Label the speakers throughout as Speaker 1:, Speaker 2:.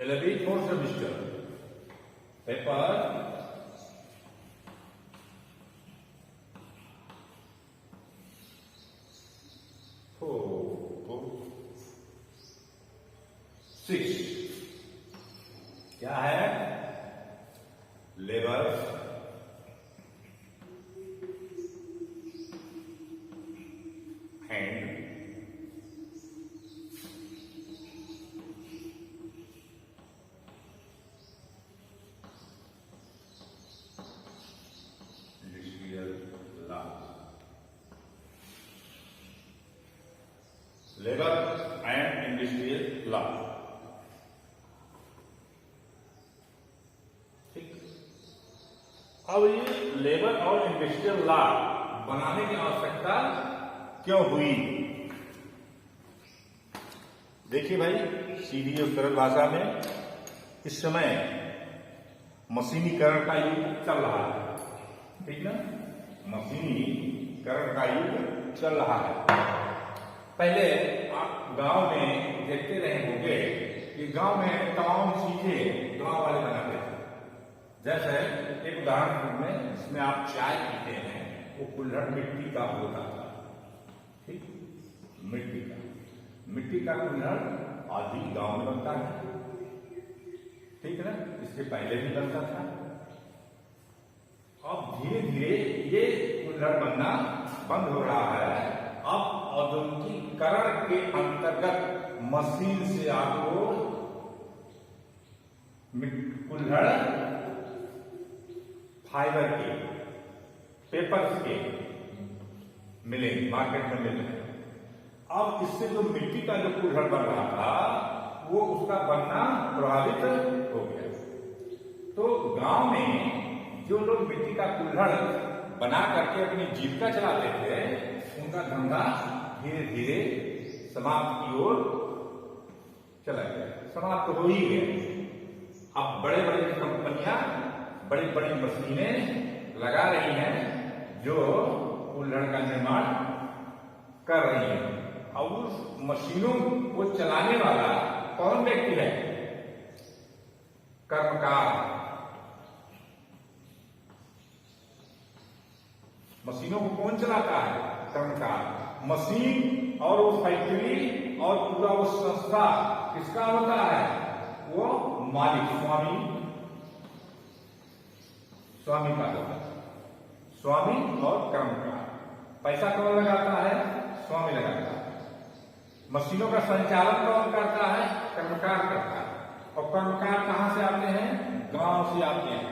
Speaker 1: 11th fourth semester paper 6 क्या है? Labour and industrial law. Labour and industrial law. अब ये लेबर और इंडस्ट्रियल लॉ बनाने की आवश्यकता क्यों हुई? देखिए भाई, सीधी और सरल भाषा में इस समय मशीनीकरण का युग चल रहा है, ठीक ना? मशीनीकरण का युग चल रहा है। पहले आप गांव में देखते रहे होंगे कि गांव में तमाम चीजें गांव वाले बनाते थे। जैसे एक उदाहरण में जिसमें आप चाय पीते हैं, वो कुल्हड़ मिट्टी का होता था, ठीक? मिट्टी का कुल्हड़ आज भी गांव में बनता है, ठीक है ना? इसके पहले भी बनता था। अब धीरे धीरे ये कुल्हड़ बनना बंद हो रहा है। अब औद्योगिकीकरण के अंतर्गत मशीन से आपको कुल्हड़ फाइबर के, पेपर्स के मिले, मार्केट में मिल रहे। अब इससे जो मिट्टी का जो कुल्हड़ बन रहा था वो उसका बनना प्रभावित हो गया। तो गांव में जो लोग मिट्टी का कुल्हड़ बना करके अपनी जीविका चलाते थे, उनका धंधा धीरे धीरे समाप्त की ओर चला गया, समाप्त हो ही गया। अब बड़े बड़े कंपनियां बड़ी बड़ी मशीनें लगा रही हैं जो कुल्हड़ का निर्माण कर रही हैं। और उस मशीनों को चलाने वाला कौन व्यक्ति है? कर्मकार। मशीनों को कौन चलाता है? कर्मकार। मशीन और वो फैक्ट्री और पूरा वो संस्था किसका होता है? वो मालिक, स्वामी का होता है। स्वामी और कर्मकार। पैसा कौन लगाता है? स्वामी लगाता है। मशीनों का संचालन कौन करता है? कर्मकार करता है। और कर्मकार कहां से आते हैं? गांव से आते हैं।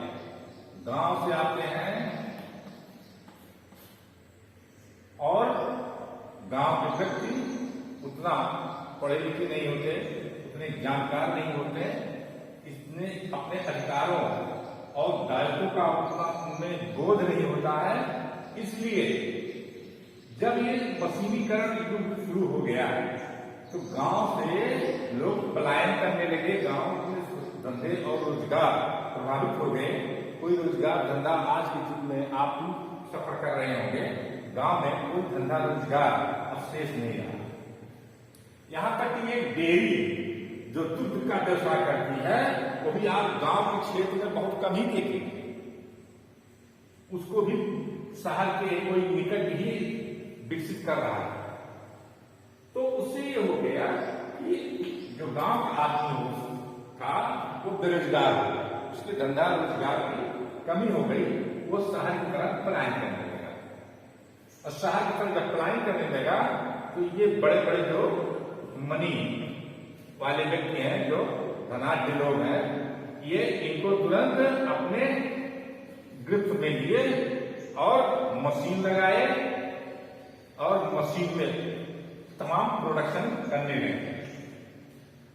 Speaker 1: गांव से आते हैं और गांव के व्यक्ति उतना पढ़े लिखे नहीं होते, उतने जानकार नहीं होते, इतने अपने अधिकारों और दायित्वों का उतना उनमें बोध नहीं होता है। इसलिए जब ये मशीनीकरण युग शुरू हो गया तो गांव से लोग पलायन करने लगे। गांव के धंधे और रोजगार प्रभावित हो गए। कोई रोजगार धंधा आज के युग में आप सफर कर रहे होंगे, गांव में कोई धंधा रोजगार अब शेष नहीं रहा। यहां तक कि एक डेयरी जो दूध का व्यवसाय करती है वो भी आप गांव के क्षेत्र में बहुत कम ही देखेंगे। उसको भी शहर के कोई निकट ही विकसित कर रहा है। तो उससे ये हो गया कि जो गांव का आदमी था वो बेरोजगार हो गया, उसके धंधा रोजगार की कमी हो गई। वो शहर की तरफ पलायन करने लगा। और शहर की तरफ जब पलायन करने लगा तो ये बड़े बड़े जो मनी वाले व्यक्ति हैं, जो धनाढ्य लोग हैं, ये इनको तुरंत अपने गिरफ्त में लिए और मशीन लगाए और मशीन में तमाम प्रोडक्शन करने लगे।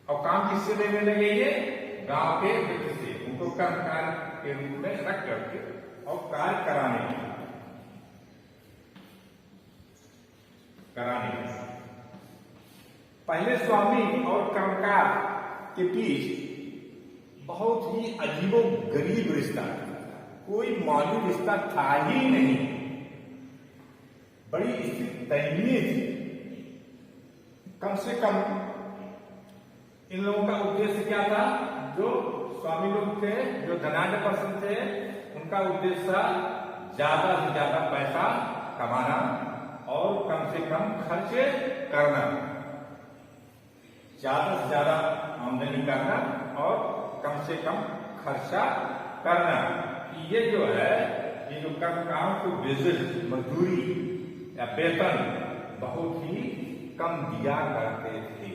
Speaker 1: और काम किससे लेने लगे? ये गांव के व्यक्ति से। उनको कर्मकार के रूप में रख करके और कार्य कराने लगे। पहले स्वामी और कर्मकार के बीच बहुत ही अजीबो गरीब रिश्ता, कोई मामूली रिश्ता था ही नहीं। बड़ी स्थिति दयनीय थी। कम से कम इन लोगों का उद्देश्य क्या था? स्वामी लोग थे जो धनाढ़ पर्सन थे, उनका उद्देश्य ज्यादा से ज्यादा पैसा कमाना और कम से कम खर्च करना, ज्यादा से ज्यादा आमदनी करना और कम से कम खर्चा करना। ये जो है, ये जो कर्मकारों को वेजेस, मजदूरी या वेतन बहुत ही कम दिया करते थे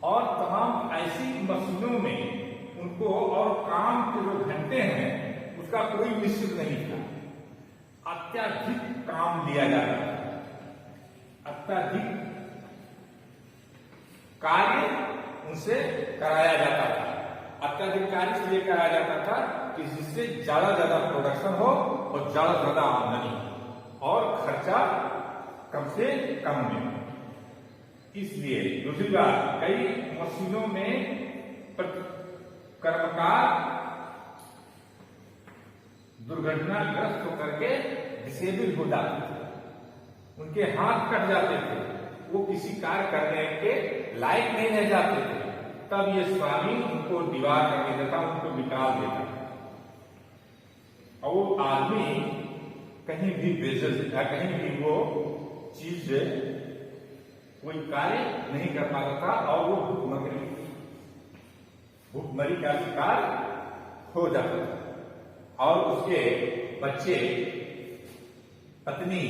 Speaker 1: और तमाम ऐसी मशीनों में उनको और काम के जो घंटे हैं उसका कोई निश्चित नहीं था। अत्यधिक काम दिया जाता था, अत्यधिक कार्य उनसे कराया जाता था। अत्यधिक कार्य इसलिए कराया जाता था कि जिससे ज्यादा ज्यादा प्रोडक्शन हो और ज्यादा ज्यादा आमदनी और खर्चा कम से कम में। इसलिए दूसरी बात, कई मशीनों में कर्मकार दुर्घटनाग्रस्त होकर के डिसेबल हो जाते थे, उनके हाथ कट जाते थे, वो किसी कार्य करने के लायक नहीं रह जाते थे। तब ये स्वामी उनको दीवार करके देता, उनको निकाल देता और वो आदमी कहीं भी बेइज्जत या कहीं भी वो चीज कोई कार्य नहीं कर पाता था और वो भूखमरी का शिकार हो जाता था और उसके बच्चे, पत्नी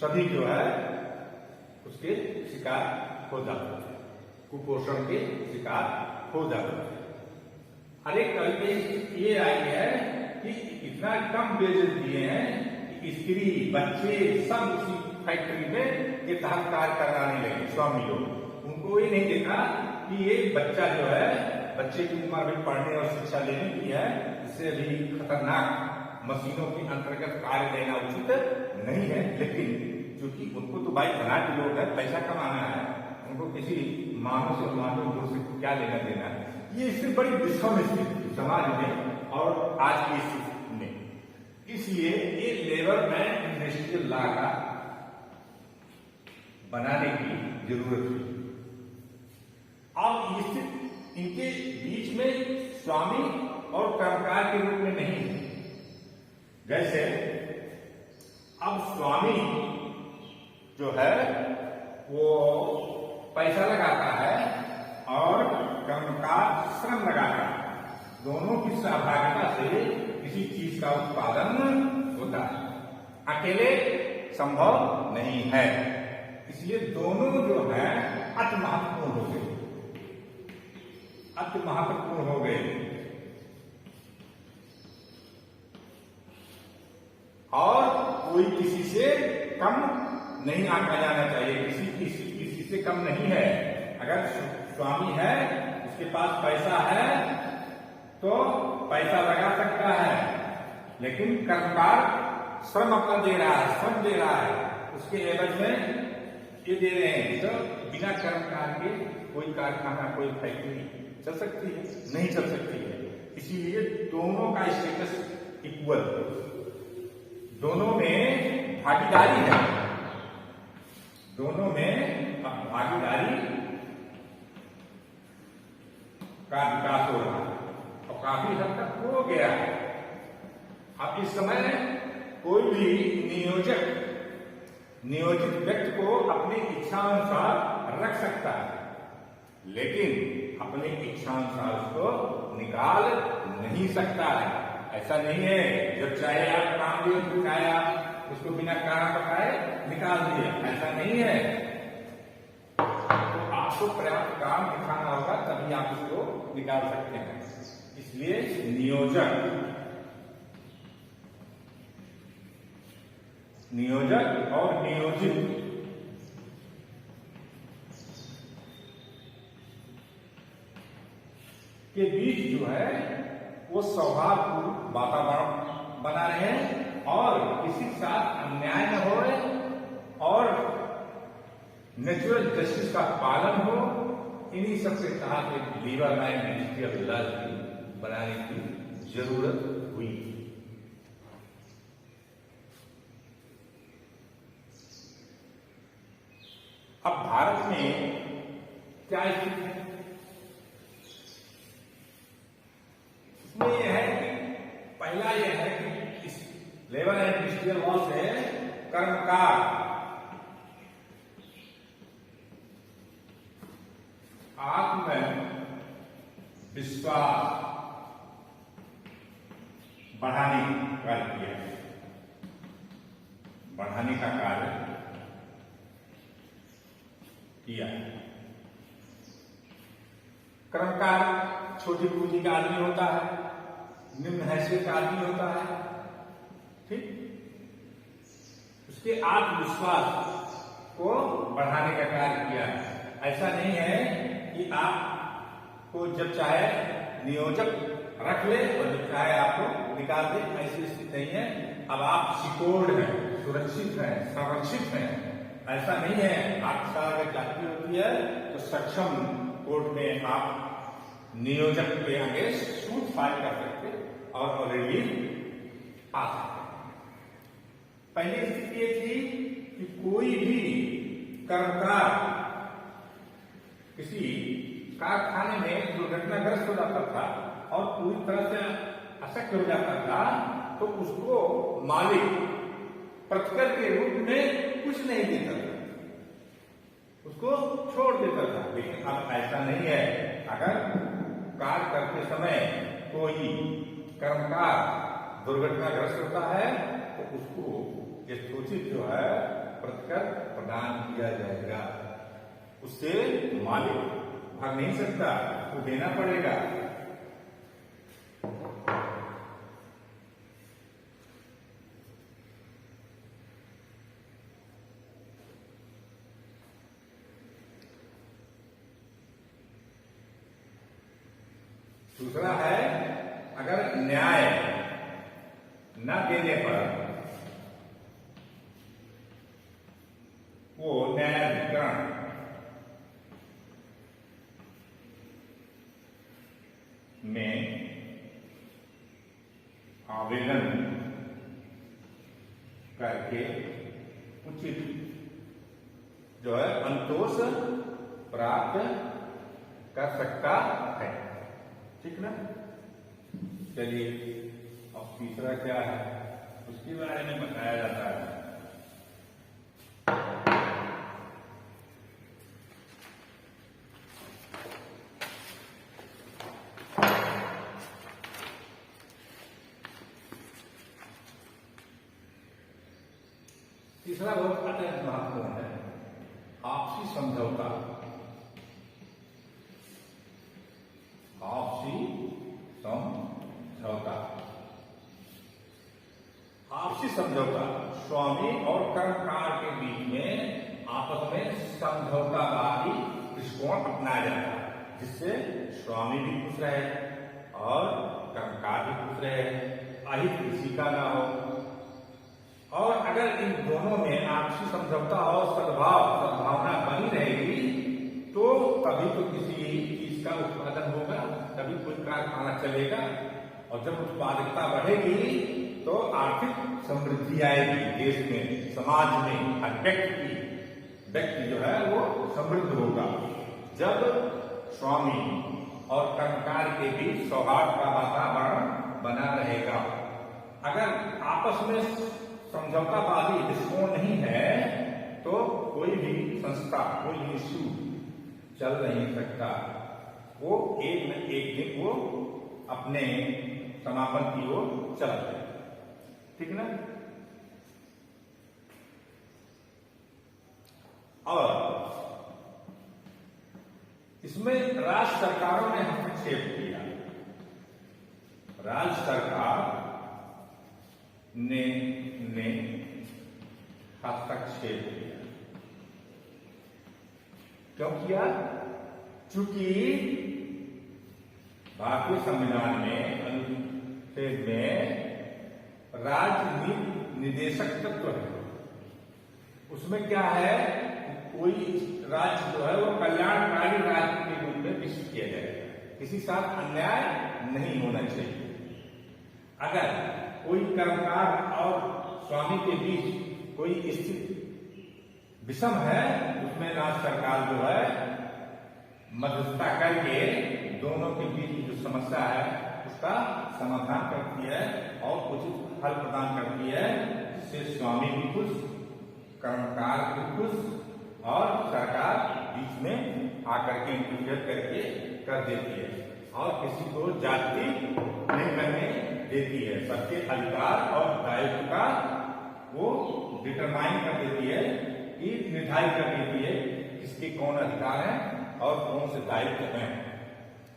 Speaker 1: सभी जो है उसके शिकार हो जाते थे, कुपोषण के शिकार हो जाते थे। अरे कभी ये आई है कि इतना कम वेजेस दिए हैं कि स्त्री बच्चे सब उसी फैक्ट्री में ये तहत कार्य कराने लगे स्वामी लोग। उनको ये नहीं देखा कि ये बच्चा जो है, बच्चे की उम्र भी पढ़ने और शिक्षा लेने की है, इससे भी खतरनाक मशीनों के अंतर्गत कार्य लेना उचित नहीं है। लेकिन क्योंकि उनको तो भाई धनाढ़ लोग है, पैसा कमाना है, उनको किसी मानव से मानव से क्या लेना देना है। ये इससे बड़ी विषम स्थिति समाज में और आज की स्थिति में। इसलिए ये लेबर एंड इंडस्ट्रियल लॉ का बनाने की जरूरत है। अब इनके बीच में स्वामी और कर्मकार के रूप में नहीं है। जैसे अब स्वामी जो है वो पैसा लगाता है और कर्मकार श्रम लगाता है, दोनों की सहभागिता से किसी चीज का उत्पादन होता है, अकेले संभव नहीं है। इसलिए दोनों जो है अति महत्वपूर्ण हो गए, अति महत्वपूर्ण हो गए और कोई किसी से कम नहीं आंका जाना चाहिए, किसी से कम नहीं है। अगर स्वामी है, उसके पास पैसा है तो पैसा लगा सकता है, लेकिन कर्मकार श्रम अपना दे रहा है, श्रम दे रहा है, उसके एवज में ये दे रहे हैं। तो बिना कर्मकार के कोई कारखाना, कोई फैक्ट्री चल सकती है? नहीं चल सकती है। इसीलिए दोनों का स्टेटस इक्वल, दोनों में भागीदारी है, दोनों में भागीदारी का विकास हो रहा है और काफी हद तक हो गया है। अब इस समय कोई भी नियोजित व्यक्ति को अपनी इच्छानुसार रख सकता है, लेकिन अपनी इच्छानुसार उसको निकाल नहीं सकता है। ऐसा नहीं है जब चाहे आप काम दिए तो चाहे आप उसको बिना कारण बताए निकाल दिए, ऐसा नहीं है। तो आपको पर्याप्त काम दिखाना होगा तभी आप उसको निकाल सकते हैं। इसलिए नियोजक और नियोजित के बीच जो है वो सौहार्दपूर्ण वातावरण बना रहे और किसी के साथ अन्याय न हो और नेचुरल जस्टिस का पालन हो। इन्हीं सबके साथ एक लेबर एंड इंडस्ट्रियल लॉ बनाने की जरूरत हुई। अब भारत में क्या स्थिति है? इसमें यह है कि पहला यह है कि इस लेबर एंड इंडस्ट्रियल लॉ से कर्मकार आत्म विश्वास बढ़ाने का कार्य किया, बढ़ाने का कार्य किया। कर्मकार छोटी पूंजी का आदमी होता है, निम्न हैसियत का आदमी होता है, ठीक। उसके आत्मविश्वास को बढ़ाने का कार्य किया है। ऐसा नहीं है कि आपको जब चाहे नियोजक रख ले और जब चाहे आपको निकाल दे, ऐसी स्थिति नहीं है। अब आप सिक्योर्ड हैं, सुरक्षित हैं, संरक्षित हैं, ऐसा नहीं है। आपके साथ अगर जाति होती है तो सक्षम कोर्ट में आप नियोजक के आगे सूट फाइल कर सकते और रिलीफ पा सकते। पहली स्थिति ये थी कि कोई भी कर्मकार किसी कारखाने में दुर्घटनाग्रस्त हो जाता था और पूरी तरह से अशक्त हो जाता था तो उसको मालिक प्रतिकर के रूप में कुछ नहीं देता था, उसको छोड़ देता था। लेकिन अब ऐसा नहीं है। अगर कार्य करते समय कोई कर्मकार दुर्घटनाग्रस्त होता है तो उसको यथोचित जो है प्रतिकर प्रदान किया जाएगा। उससे मालिक भाग नहीं सकता, उसको देना पड़ेगा। दूसरा है, अगर न्याय न देने पर वो न्यायाधिकरण में आवेदन करके उचित जो है संतोष प्राप्त कर सकता है, ठीक ना। चलिए अब तीसरा क्या है उसके बारे में बताया जाता है। तीसरा बहुत अत्यंत महत्वपूर्ण है, आपसी समझौता। आपसी समझौता, आपसी समझौता स्वामी और कर्मकार के बीच में आपस में समझौतावादी दृष्टिकोण अपनाया जाता है, जिससे स्वामी भी खुश रहे और कर्मकार भी खुश रहे, अहित किसी का ना हो। और अगर इन दोनों में आपसी समझौता और सद्भावना बनी रहेगी तो कभी तो किसी चीज का उत्पादन होगा, तभी कोई कारखाना चलेगा, और जब उत्पादकता बढ़ेगी तो आर्थिक समृद्धि आएगी देश में, समाज में। हर व्यक्ति जो है वो समृद्ध होगा जब स्वामी और कर्मकार के बीच सौहार्द का वातावरण बना रहेगा। अगर आपस में समझौतावादी दृष्टिकोण नहीं है तो कोई भी संस्था, कोई इंस्टीट्यूट चल नहीं सकता। वो एक न एक दिन वो अपने समापन की ओर चला जाए, ठीक ना। और इसमें राज्य सरकारों ने हस्तक्षेप किया। राज्य सरकार ने हस्तक्षेप किया। क्यों किया? चूंकि भारतीय संविधान में अनुच्छेद में राज्य निदेशक तत्व है। उसमें क्या है, कोई राज्य जो है वो कल्याणकारी राज्य के रूप में विकसित किया जाएगा, किसी साथ अन्याय नहीं होना चाहिए। अगर कोई कर्मकार और स्वामी के बीच कोई स्थिति विषम है, उसमें राज्य सरकार जो है मध्यस्थता करके दोनों के बीच जो समस्या है का समाधान करती है और उचित हल प्रदान करती है, जिससे स्वामी भी खुश, कर्मकार भी खुश और सरकार बीच में आकर के इंटरफेयर करके कर देती है और किसी को जाति नहीं करने देती है। सबके अधिकार और दायित्व का वो डिटरमाइन कर देती है कि निर्धारित कर देती है किसके कौन अधिकार है और कौन से दायित्व हैं,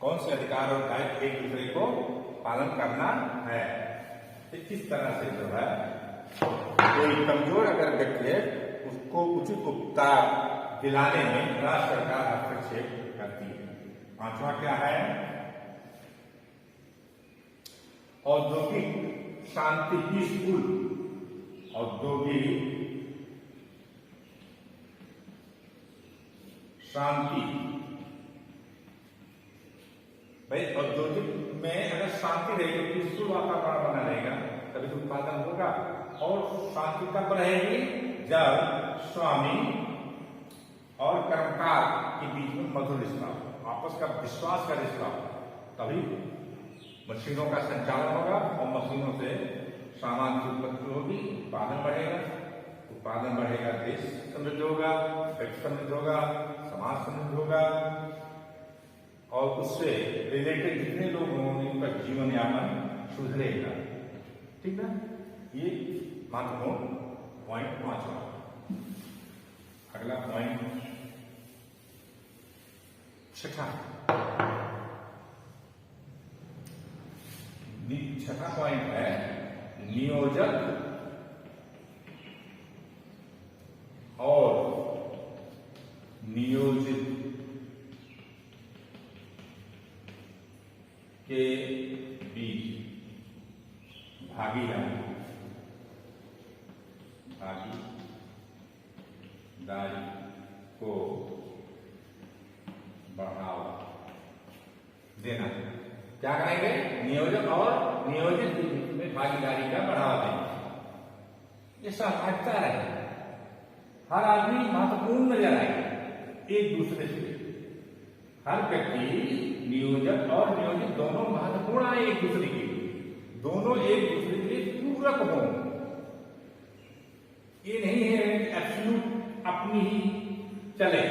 Speaker 1: कौन से अधिकार और दायित्व एक दूसरे को पालन करना है। तो इस तरह से जो है कोई कमजोर अगर व्यक्ति है उसको उचित उपचार दिलाने में राज्य सरकार हस्तक्षेप करती है। पांचवा क्या है? औद्योगिक शांति, पीसफुल औद्योगिक शांति। भाई औद्योगिक में अगर शांति रहेगी, पीसफुल वातावरण बना रहेगा, तभी तो उत्पादन होगा। और शांति कब रहेगी? जब स्वामी और कर्मकार के बीच में मधुर रिश्ता, आपस का विश्वास का रिश्ता, तभी मशीनों का संचालन होगा और मशीनों से सामान की उत्पत्ति होगी, उत्पादन बढ़ेगा, उत्पादन बढ़ेगा, देश समृद्ध होगा, व्यक्ति समृद्ध होगा, समाज समृद्ध होगा और उससे रिलेटेड जितने लोग होंगे उनका जीवन यापन सुधरेगा। ठीक है, ये महत्वपूर्ण पॉइंट पांचवा। अगला पॉइंट छठा पॉइंट है नियोजक और नियोजित के बीच भागीदारी को बढ़ावा देना। क्या करेंगे? नियोजक और नियोजित में भागीदारी का बढ़ावा देंगे। ये सहभागिता है, हर आदमी महत्वपूर्ण नजर आएगा एक दूसरे से। हर व्यक्ति नियोजक और नियोजित दोनों महत्वपूर्ण है एक दूसरे के लिए, दोनों एक दूसरे के लिए पूरक हों। ये नहीं है एब्सोल्यूट अपनी ही चले,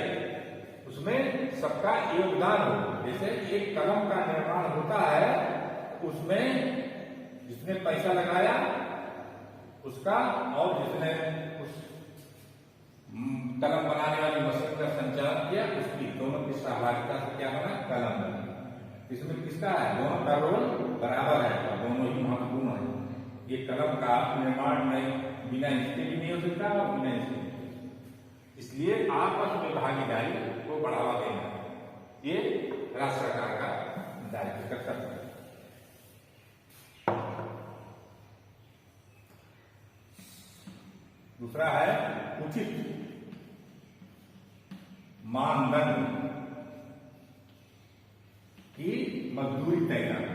Speaker 1: उसमें सबका योगदान हो। जैसे एक कलम का निर्माण होता है, उसमें जिसने पैसा लगाया उसका और जिसने उस कलम बनाने वाली मशीन का संचालन किया उसकी, दोनों की सहभागिता से क्या बना? कलम बना। इसमें किसका है? दोनों का रोल बराबर है और दोनों ही महत्वपूर्ण है। ये कलम का निर्माण नहीं बिना इसके भी नहीं हो सकता और बिना इसके, इसलिए आपस में भागीदारी को बढ़ावा देना ये राज्य सरकार का दायित्व कर्तव्य है। दूसरा है उचित मानदंड की मजदूरी तय करना।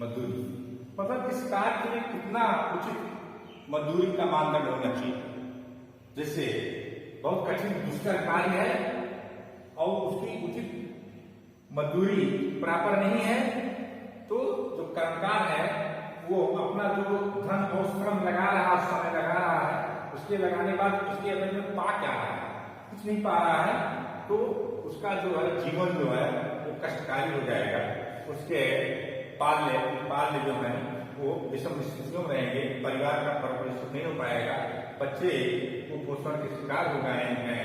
Speaker 1: मजदूरी मतलब किस कार्य के लिए कितना उचित मजदूरी का मानदंड होना चाहिए। जैसे बहुत कठिन दुष्कर कार्य है और उसकी उचित मजदूरी प्रॉपर नहीं है, तो जो कर्मकार है वो अपना जो धन और श्रम लगा रहा, समय लगा रहा है, उसके लगाने बाद उसके अंदर में पा क्या रहा है? कुछ नहीं पा रहा है, तो उसका जो है जीवन जो है वो कष्टकारी हो जाएगा। उसके पाल्य जो है वो विषम स्थितियों में रहेंगे, परिवार का परवरिश नहीं हो पाएगा, बच्चे कुपोषण के शिकार हो जाएंगे,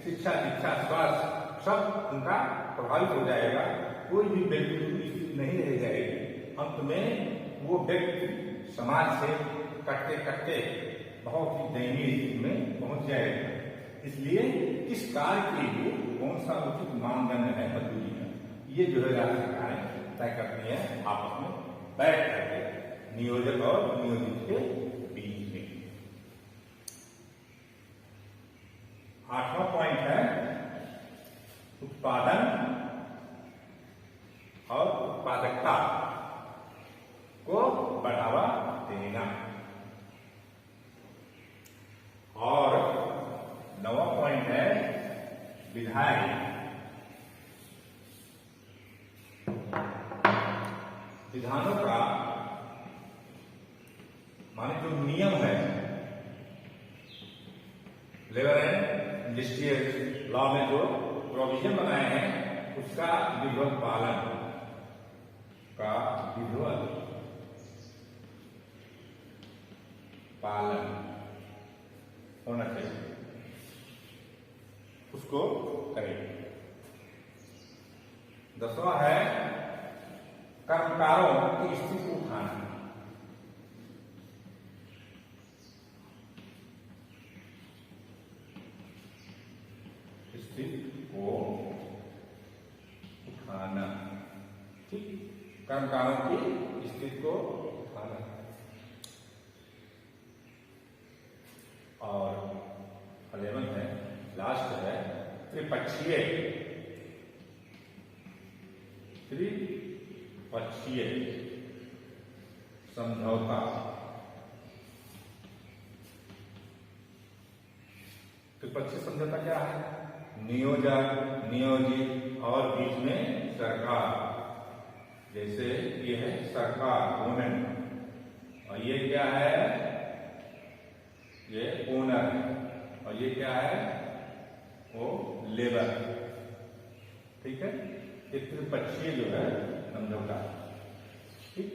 Speaker 1: शिक्षा दीक्षा स्वास्थ्य सब उनका प्रभावित हो जाएगा, कोई भी व्यक्ति की स्थिति नहीं रह जाएगी। अंत में वो व्यक्ति समाज से कटते कटते बहुत ही दयनीय स्थिति में पहुंच जाएगा। इसलिए इस कार्य के लिए कौन सा उचित मानदंड है मजदूरी का, ये जो है राज्य सरकारें तय करती है आपस में बैठ करके, नियोजक और नियोजित के बीच में। आठवां पॉइंट है उत्पादन और उत्पादकता को बढ़ावा देना। और नवा पॉइंट है विधायी विधानों का माने जो नियम है लेबर एंड इंडस्ट्रियल लॉ में जो प्रोविजन बनाए हैं उसका विधिवत पालन होना चाहिए, उसको करें। 10वां है कर्मकारों की स्थिति को उठाना। स्थिति को उठाना, ठीक, कर्मकारों की स्थिति को उठाना। और 11 है, लास्ट है त्रिपक्षीय समझौता। त्रिपक्षीय समझौता क्या है? नियोजक, नियोजित और बीच में सरकार। जैसे ये है सरकार, गवर्नमेंट, और ये क्या है? ये ओनर, और ये क्या है? वो लेबर। ठीक है, ये त्रिपक्षीय जो है समझौता, ठीक।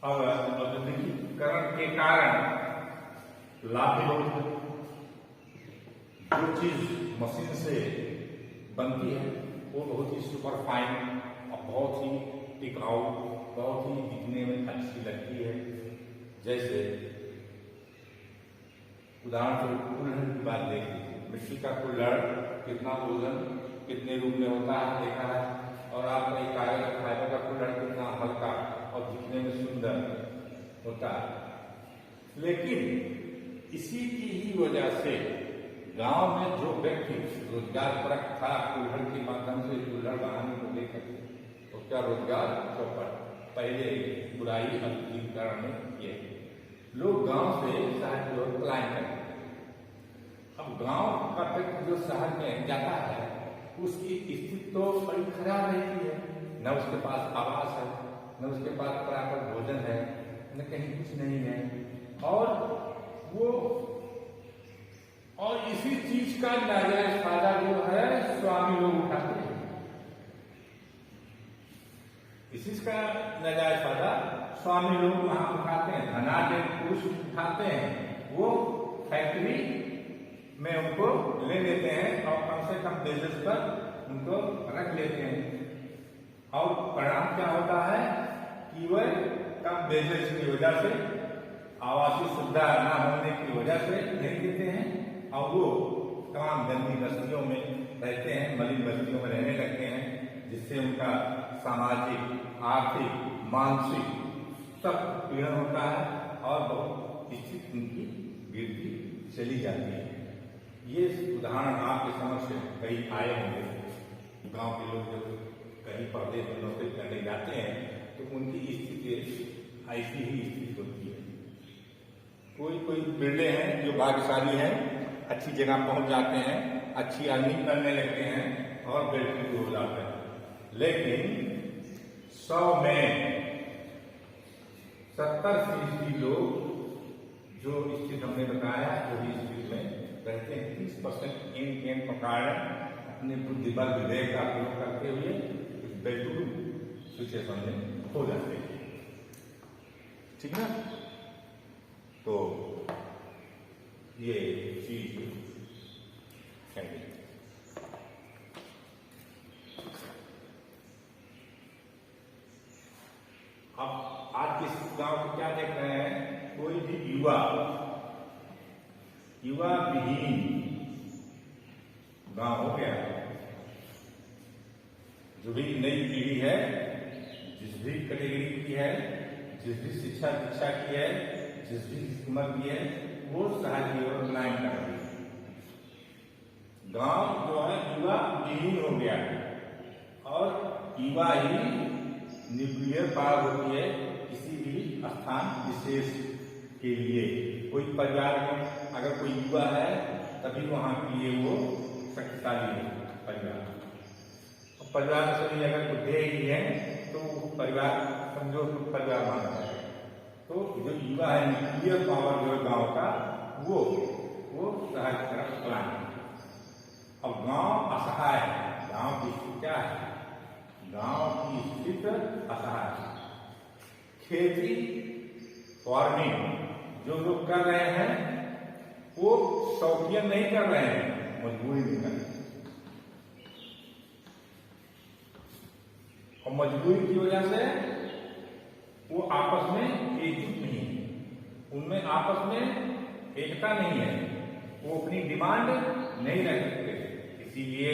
Speaker 1: अब औद्योगिकीकरण के कारण लाभ भी बहुत है। जो चीज मशीन से बनती है वो बहुत ही सुपर फाइन और बहुत ही टिकाऊ, बहुत ही दिखने में अच्छी लगती है। जैसे उदाहरण स्वरूप कुल्हड़ की बात देख लीजिए। मिट्टी का कुल्हड़ कितना वजन कितने रूप में होता है देखा है, और आपका एक कागज फाइबर का कुल्हड़ कितना हल्का और दिखने में सुंदर होता है। लेकिन इसी की ही वजह से गांव में जो व्यक्ति रोजगार परक था कुल्हड़ के माध्यम से कुल्हड़ बनाने को लेकर, उसका रोजगार चौपट। पहले बुराई औद्योगिकीकरण में किए, लोग गांव से शहर की ओर पलायन करते। अब गांव का व्यक्ति जो शहर में जाता है उसकी स्थिति तो बड़ी खराब रहती है, न उसके पास आवास है, न उसके पास प्रॉपर भोजन है, न कहीं कुछ नहीं है। और इसी चीज का नाजायज फायदा जो है स्वामी लोग उठाते हैं। इसी का नाजायज फायदा स्वामी लोग वहां उठाते हैं, धनाढ्य पुरुष उठाते हैं। वो फैक्ट्री में उनको ले लेते हैं और कम से कम बेसिस पर उनको रख लेते हैं। और परिणाम क्या होता है कि वह कम बेसिस की वजह से, आवासीय सुविधा न होने की वजह से नहीं देते हैं, और वो तमाम गंदी बस्तियों में रहते हैं, मलिन बस्तियों में रहने लगते हैं, जिससे उनका सामाजिक, आर्थिक, मानसिक सब पीड़न होता है और बहुत स्थिति उनकी गिरती चली जाती है। ये उदाहरण आपके समक्ष कई आए होंगे। गांव के लोग जब कहीं पर्दे पर नौकरी करने जाते हैं तो उनकी स्थिति ऐसी ही स्थिति होती है। कोई बिरले हैं जो भाग्यशाली हैं, अच्छी जगह पहुंच जाते हैं, अच्छी अर्निंग करने लगते हैं और बेटी हो जाते हैं। लेकिन 100 में 70% लोग जो स्थिति हमने बताया जो भी स्थिति में रहते हैं, 30% इन पकड़ अपने बुद्धि बल विवेक का प्रयोग करते हुए इस बेटू सिचुएशन में हो जाते हैं। ठीक है, तो ये चीज है। अब आज के गांव को क्या देख रहे हैं? कोई भी युवा विहीन गांव हो गया। जो भी नई पीढ़ी है, जिस भी कैटेगरी की है, जिस भी शिक्षा दीक्षा की है, जिस भी उम्र की है, वो शहर की ओर पलायन कर रही है। गांव जो है युवा विहीन हो गया है और युवा ही न्यूक्लियर पावर होती है किसी भी स्थान विशेष के लिए। कोई परिवार में अगर कोई युवा है तभी वहां के लिए वो शक्तिशाली है परिवार। परिवार में सभी अगर बुद्धे ही है तो परिवार समझो तो परिवार माना जाएगा। तो जो युवा है न्यूक्लियर पावर जो है गांव का वो शहर की तरफ चलाएंगे। अब गांव असहाय है, गांव की स्थिति क्या है? गांव की स्थिति असहाय है। खेती फार्मिंग जो लोग कर रहे हैं वो शौकियन नहीं कर रहे हैं, मजबूरी में कर रहे हैं। और मजबूरी की वजह से वो आपस में एकजुट नहीं है, उनमें आपस में एकता नहीं है, वो अपनी डिमांड नहीं रख सकते। इसीलिए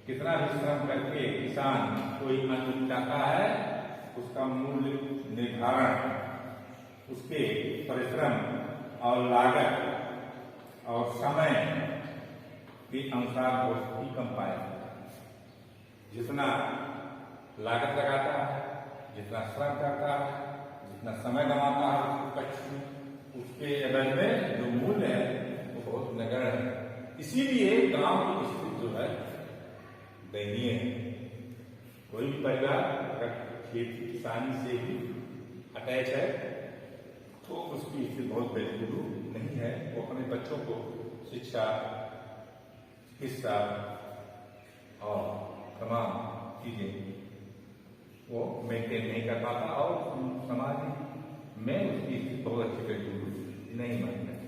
Speaker 1: कितना भी श्रम करके किसान कोई अन्न चाहता है, उसका मूल्य निर्धारण उसके परिश्रम और लागत और समय के अनुसार बहुत ही कम पाया। जितना लागत लगाता है, जितना श्रम करता है, जितना समय गंवाता है उसके पक्ष में, उसके एवज में जो मूल्य है वो बहुत नगण्य है। इसीलिए गांव की स्थिति जो है दयनीय है। कोई भी परिवार अगर खेती किसानी से ही अटैच है तो उसकी स्थिति बहुत बेहतरीन नहीं है। वो अपने बच्चों को शिक्षा, चिकित्सा और तमाम चीजें वो मेंटेन नहीं कर पाता और समाज में उसकी स्थिति बहुत अच्छी बेहतरीन नहीं मानी जाती।